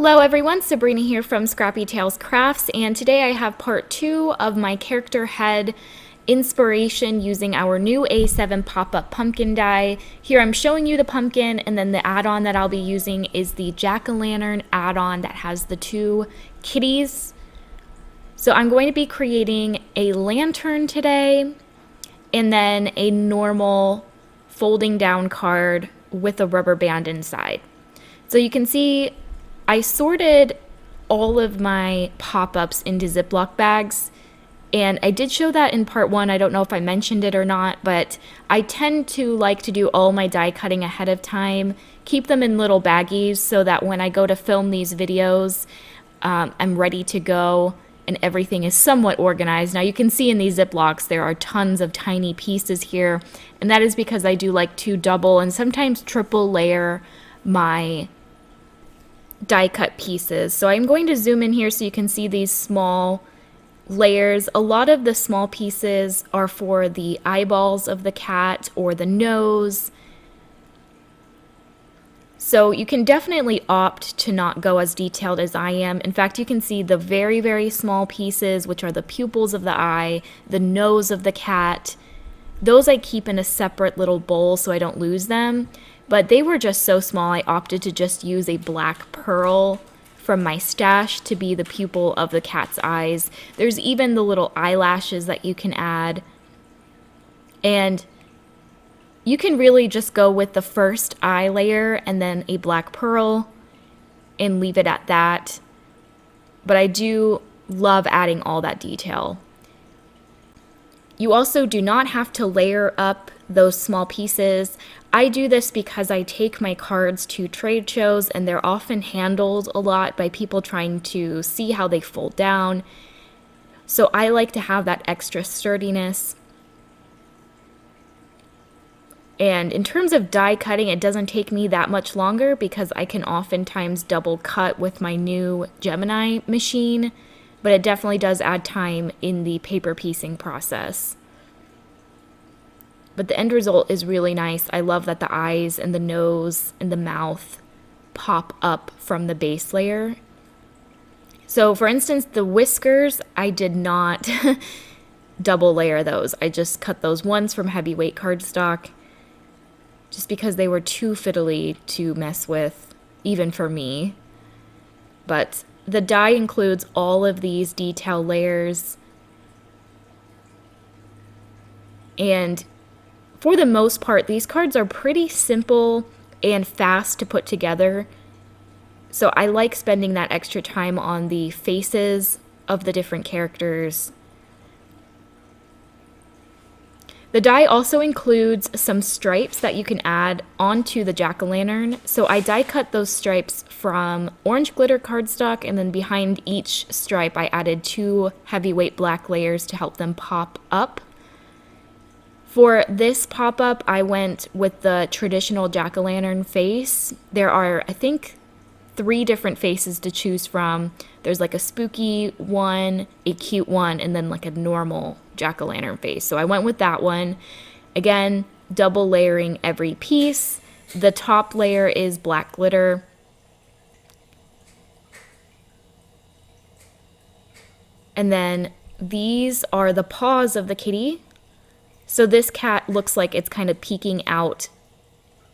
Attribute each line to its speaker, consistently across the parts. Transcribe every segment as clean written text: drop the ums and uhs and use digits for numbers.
Speaker 1: Hello everyone, Sabrina here from Scrappy Tales Crafts, and today I have part 2 of my character head inspiration using our new A7 pop-up pumpkin die. Here I'm showing you the pumpkin, and then the add-on that I'll be using is the jack-o'-lantern add-on that has the 2 kitties. So I'm going to be creating a lantern today, and then a normal folding down card with a rubber band inside. So you can see I sorted all of my pop-ups into Ziploc bags, and I did show that in part 1. I don't know if I mentioned it or not, but I tend to like to do all my die cutting ahead of time, keep them in little baggies so that when I go to film these videos, I'm ready to go and everything is somewhat organized. Now you can see in these Ziplocs there are tons of tiny pieces here, and that is because I do like to double and sometimes triple layer my die cut pieces. So I'm going to zoom in here so you can see these small layers. A lot of the small pieces are for the eyeballs of the cat or the nose. So you can definitely opt to not go as detailed as I am. In fact, you can see the very, very small pieces, which are the pupils of the eye, the nose of the cat. Those I keep in a separate little bowl so I don't lose them. But they were just so small, I opted to just use a black pearl from my stash to be the pupil of the cat's eyes. There's even the little eyelashes that you can add. And you can really just go with the first eye layer and then a black pearl and leave it at that. But I do love adding all that detail. You also do not have to layer up those small pieces. I do this because I take my cards to trade shows and they're often handled a lot by people trying to see how they fold down. So I like to have that extra sturdiness. And in terms of die cutting, it doesn't take me that much longer because I can oftentimes double cut with my new Gemini machine, but it definitely does add time in the paper piecing process. But the end result is really nice. I love that the eyes and the nose and the mouth pop up from the base layer. So for instance, the whiskers, I did not double layer those. I just cut those ones from heavyweight cardstock just because they were too fiddly to mess with, even for me. But the die includes all of these detail layers, and for the most part, these cards are pretty simple and fast to put together. So I like spending that extra time on the faces of the different characters. The die also includes some stripes that you can add onto the jack-o'-lantern. So I die cut those stripes from orange glitter cardstock, and then behind each stripe I added 2 heavyweight black layers to help them pop up. For this pop-up, I went with the traditional jack-o'-lantern face. There are, I think, 3 different faces to choose from. There's like a spooky one, a cute one, and then like a normal jack-o'-lantern face. So I went with that one. Again, double layering every piece. The top layer is black glitter. And then these are the paws of the kitty. So this cat looks like it's kind of peeking out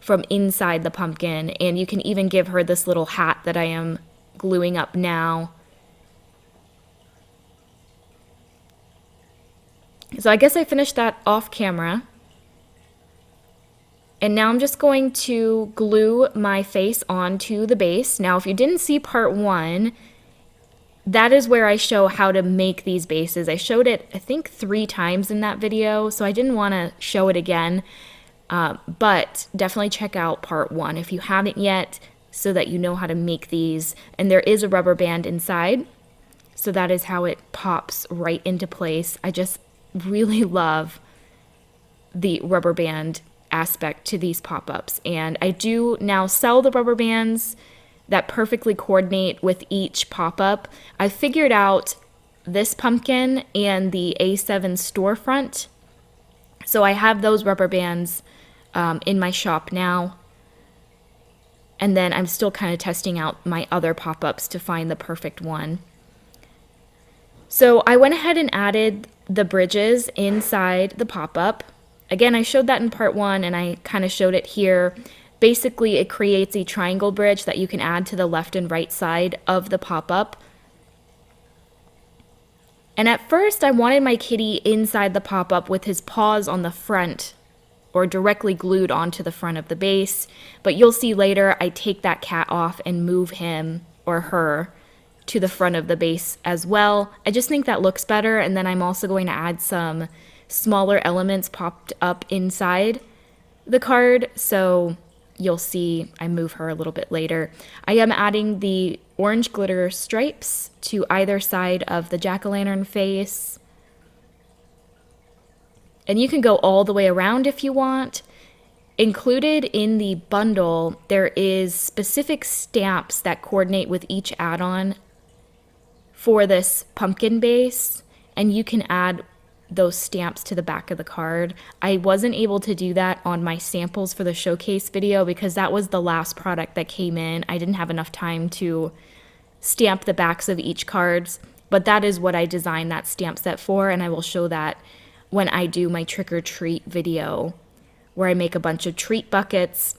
Speaker 1: from inside the pumpkin, and you can even give her this little hat that I am gluing up now. So I guess I finished that off camera. And now I'm just going to glue my face onto the base. Now if you didn't see part 1, that is where I show how to make these bases. I showed it, I think, 3 times in that video, so I didn't want to show it again. But definitely check out part 1 if you haven't yet, so that you know how to make these. And there is a rubber band inside, so that is how it pops right into place. I just really love the rubber band aspect to these pop-ups. And I do now sell the rubber bands that perfectly coordinate with each pop-up. I figured out this pumpkin and the A7 storefront. So I have those rubber bands in my shop now. And then I'm still kind of testing out my other pop-ups to find the perfect one. So I went ahead and added the bridges inside the pop-up. Again, I showed that in part 1 and I kind of showed it here. Basically, it creates a triangle bridge that you can add to the left and right side of the pop-up. And at first, I wanted my kitty inside the pop-up with his paws on the front or directly glued onto the front of the base. But you'll see later, I take that cat off and move him or her to the front of the base as well. I just think that looks better. And then I'm also going to add some smaller elements popped up inside the card. So you'll see I move her a little bit later. I am adding the orange glitter stripes to either side of the jack-o'-lantern face. And you can go all the way around if you want. Included in the bundle, there is specific stamps that coordinate with each add-on for this pumpkin base, and you can add those stamps to the back of the card. I wasn't able to do that on my samples for the showcase video because that was the last product that came in. I didn't have enough time to stamp the backs of each cards, but that is what I designed that stamp set for, and I will show that when I do my trick or treat video where I make a bunch of treat buckets.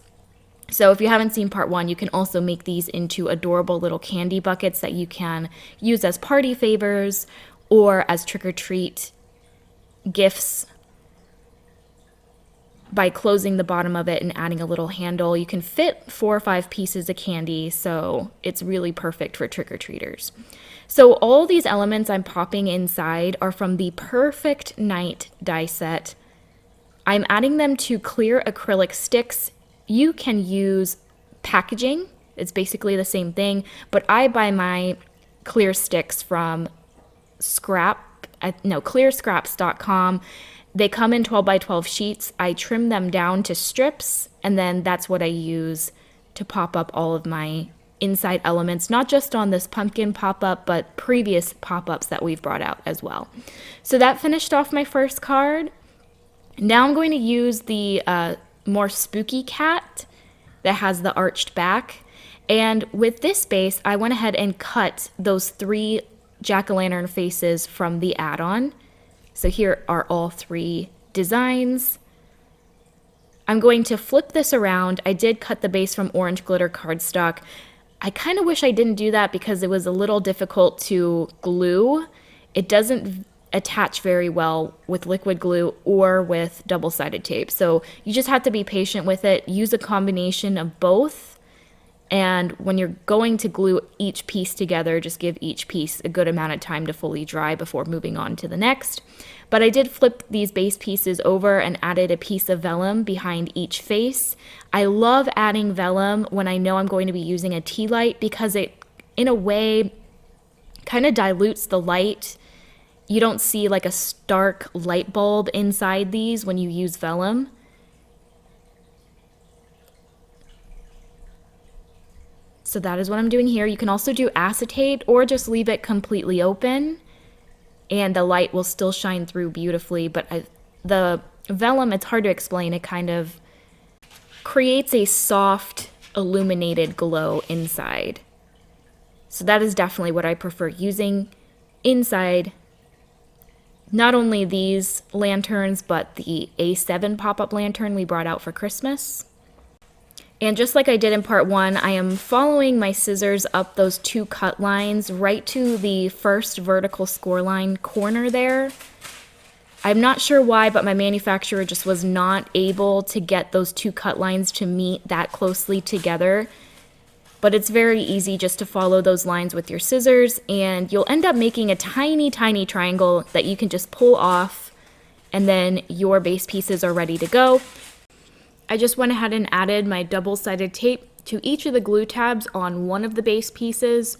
Speaker 1: So if you haven't seen part 1, you can also make these into adorable little candy buckets that you can use as party favors or as trick or treat gifts by closing the bottom of it and adding a little handle. You can fit 4 or 5 pieces of candy, so it's really perfect for trick-or-treaters. So all these elements I'm popping inside are from the Perfect Night die set. I'm adding them to clear acrylic sticks. You can use packaging. It's basically the same thing, but I buy my clear sticks from clearscraps.com. They come in 12 by 12 sheets. I trim them down to strips, and then that's what I use to pop up all of my inside elements, not just on this pumpkin pop-up, but previous pop-ups that we've brought out as well. So that finished off my first card. Now I'm going to use the more spooky cat that has the arched back. And with this base, I went ahead and cut those 3 jack-o'-lantern faces from the add-on. So here are all 3 designs. I'm going to flip this around. I did cut the base from orange glitter cardstock. I kind of wish I didn't do that because it was a little difficult to glue. It doesn't attach very well with liquid glue or with double-sided tape. So you just have to be patient with it. Use a combination of both. And when you're going to glue each piece together, just give each piece a good amount of time to fully dry before moving on to the next. But I did flip these base pieces over and added a piece of vellum behind each face. I love adding vellum when I know I'm going to be using a tea light because it, in a way, kind of dilutes the light. You don't see like a stark light bulb inside these when you use vellum. So that is what I'm doing here. You can also do acetate or just leave it completely open and the light will still shine through beautifully. But the vellum, it's hard to explain. It kind of creates a soft illuminated glow inside. So that is definitely what I prefer using inside not only these lanterns, but the A7 pop-up lantern we brought out for Christmas. And just like I did in part 1, I am following my scissors up those 2 cut lines right to the first vertical score line corner there. I'm not sure why, but my manufacturer just was not able to get those 2 cut lines to meet that closely together. But it's very easy just to follow those lines with your scissors, and you'll end up making a tiny, tiny triangle that you can just pull off, and then your base pieces are ready to go. I just went ahead and added my double-sided tape to each of the glue tabs on one of the base pieces.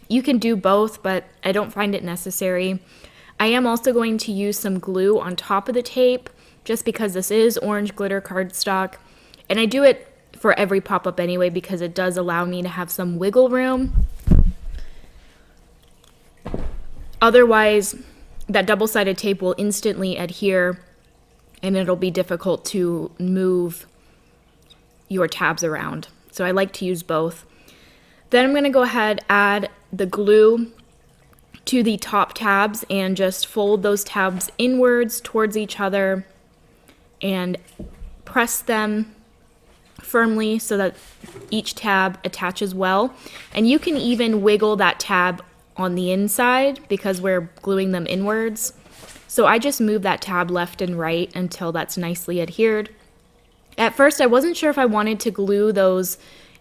Speaker 1: You can do both, but I don't find it necessary. I am also going to use some glue on top of the tape, just because this is orange glitter cardstock. And I do it for every pop-up anyway, because it does allow me to have some wiggle room. Otherwise, that double-sided tape will instantly adhere and it'll be difficult to move your tabs around. So I like to use both. Then I'm going to go ahead, add the glue to the top tabs and just fold those tabs inwards towards each other and press them firmly so that each tab attaches well. And you can even wiggle that tab on the inside because we're gluing them inwards. So I just move that tab left and right until that's nicely adhered. At first I wasn't sure if I wanted to glue those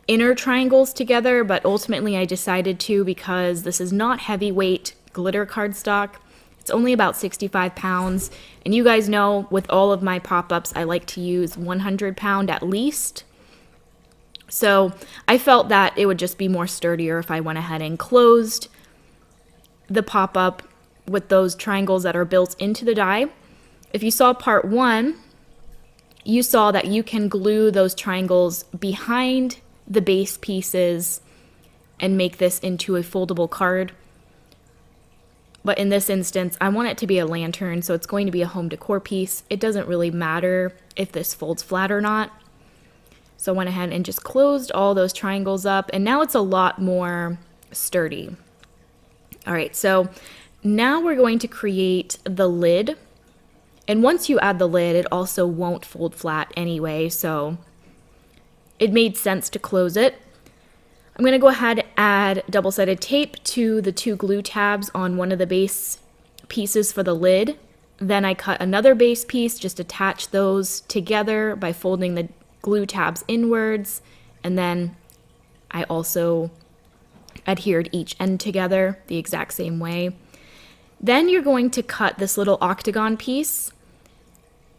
Speaker 1: inner triangles together, but ultimately I decided to because this is not heavyweight glitter cardstock. It's only about 65 pounds. And you guys know with all of my pop-ups, I like to use 100-pound at least. So I felt that it would just be more sturdier if I went ahead and closed the pop-up with those triangles that are built into the die. If you saw part 1, you saw that you can glue those triangles behind the base pieces and make this into a foldable card. But in this instance, I want it to be a lantern, so it's going to be a home decor piece. It doesn't really matter if this folds flat or not. So I went ahead and just closed all those triangles up, and now it's a lot more sturdy. All right, so now we're going to create the lid. And once you add the lid, it also won't fold flat anyway, so it made sense to close it. I'm going to go ahead and add double-sided tape to the 2 glue tabs on one of the base pieces for the lid. Then I cut another base piece, just attach those together by folding the glue tabs inwards, and then I also adhered each end together the exact same way. Then you're going to cut this little octagon piece,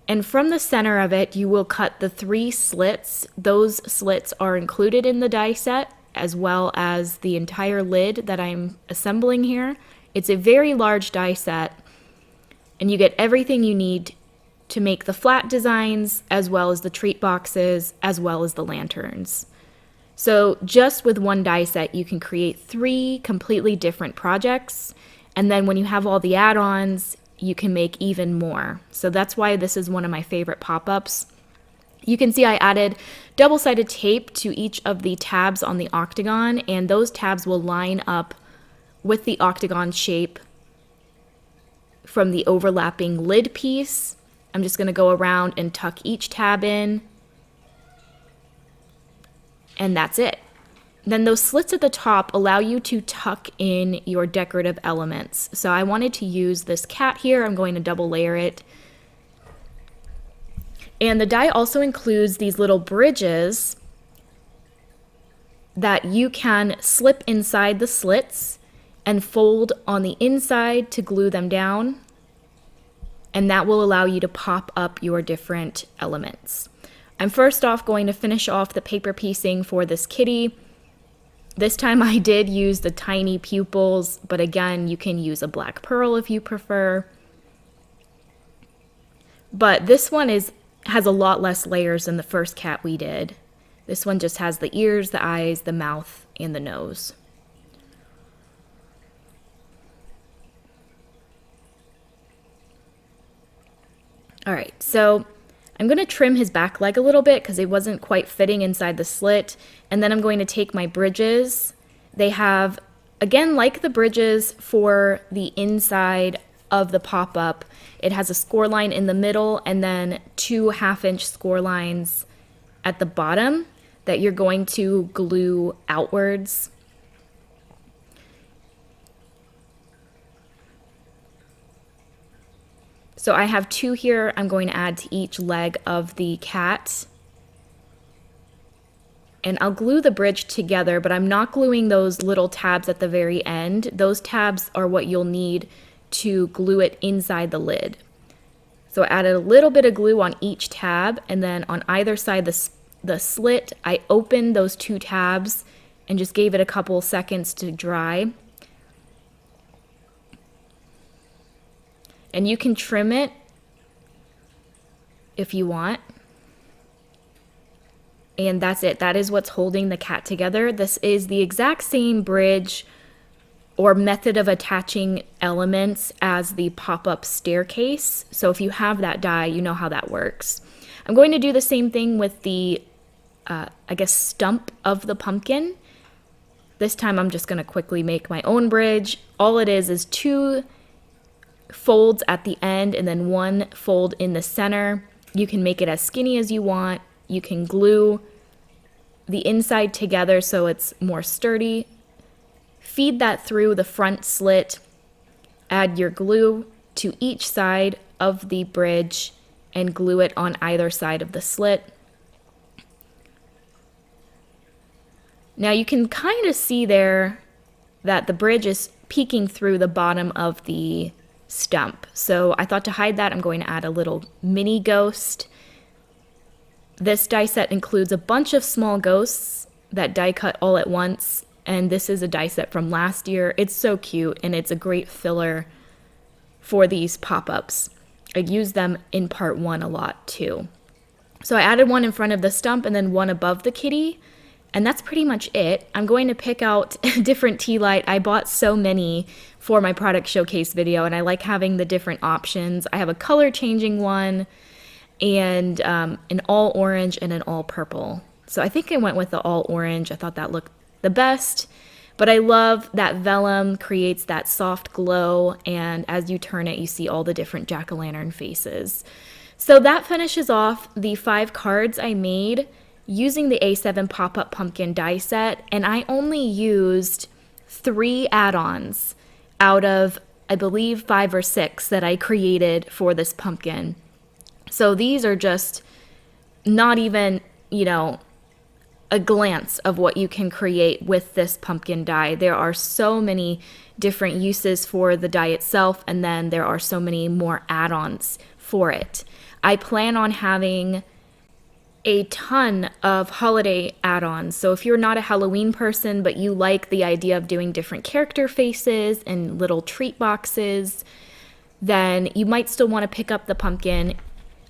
Speaker 1: and from the center of it you will cut the 3 slits. Those slits are included in the die set as well as the entire lid that I'm assembling here. It's a very large die set, and you get everything you need to make the flat designs as well as the treat boxes as well as the lanterns. So just with one die set you can create 3 completely different projects, and then when you have all the add-ons you can make even more. So that's why this is one of my favorite pop-ups. You can see I added double-sided tape to each of the tabs on the octagon, and those tabs will line up with the octagon shape from the overlapping lid piece. I'm just going to go around and tuck each tab in, and that's it. Then those slits at the top allow you to tuck in your decorative elements. So I wanted to use this cat here. I'm going to double layer it. And the die also includes these little bridges that you can slip inside the slits and fold on the inside to glue them down. And that will allow you to pop up your different elements. I'm first off going to finish off the paper piecing for this kitty. This time I did use the tiny pupils, but again, you can use a black pearl if you prefer. But this one has a lot less layers than the first cat we did. This one just has the ears, the eyes, the mouth, and the nose. All right, so I'm going to trim his back leg a little bit because it wasn't quite fitting inside the slit. And then I'm going to take my bridges. They have, again, like the bridges for the inside of the pop-up, it has a score line in the middle and then 2 half-inch score lines at the bottom that you're going to glue outwards. So I have 2 here I'm going to add to each leg of the cat. And I'll glue the bridge together, but I'm not gluing those little tabs at the very end. Those tabs are what you'll need to glue it inside the lid. So I added a little bit of glue on each tab, and then on either side the slit, I opened those 2 tabs and just gave it a couple seconds to dry. And you can trim it if you want. And that's it. That is what's holding the cat together. This is the exact same bridge or method of attaching elements as the pop-up staircase. So if you have that die, you know how that works. I'm going to do the same thing with the I guess, stump of the pumpkin. This time I'm just going to quickly make my own bridge. All it is 2 folds at the end and then 1 fold in the center. You can make it as skinny as you want. You can glue the inside together so it's more sturdy. Feed that through the front slit. Add your glue to each side of the bridge and glue it on either side of the slit. Now you can kind of see there that the bridge is peeking through the bottom of the stump. So I thought to hide that, I'm going to add a little mini ghost. This die set includes a bunch of small ghosts that die cut all at once. And this is a die set from last year. It's so cute and it's a great filler for these pop-ups. I use them in part 1 a lot too. So I added 1 in front of the stump and then 1 above the kitty. And that's pretty much it. I'm going to pick out a different tea light. I bought so many for my product showcase video, and I like having the different options. I have a color changing one, and an all orange and an all purple. So I think I went with the all orange. I thought that looked the best. But I love that vellum creates that soft glow, and as you turn it, you see all the different jack-o'-lantern faces. So that finishes off the 5 cards I made using the A7 pop-up pumpkin die set, and I only used 3 add-ons out of, I believe, 5 or 6 that I created for this pumpkin. So these are just not even, a glance of what you can create with this pumpkin die. There are so many different uses for the die itself, and then there are so many more add-ons for it. I plan on having a ton of holiday add-ons. So if you're not a Halloween person, but you like the idea of doing different character faces and little treat boxes, then you might still want to pick up the pumpkin.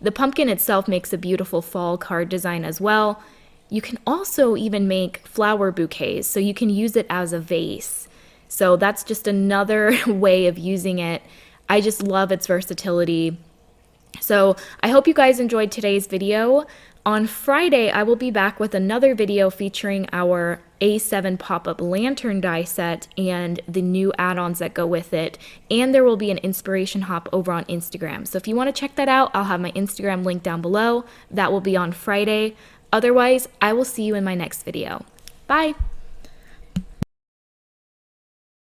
Speaker 1: The pumpkin itself makes a beautiful fall card design as well. You can also even make flower bouquets, so you can use it as a vase. So that's just another way of using it. I just love its versatility. So I hope you guys enjoyed today's video. On Friday, I will be back with another video featuring our A7 pop-up lantern die set and the new add-ons that go with it. And there will be an inspiration hop over on Instagram. So if you want to check that out, I'll have my Instagram link down below. That will be on Friday. Otherwise, I will see you in my next video. Bye!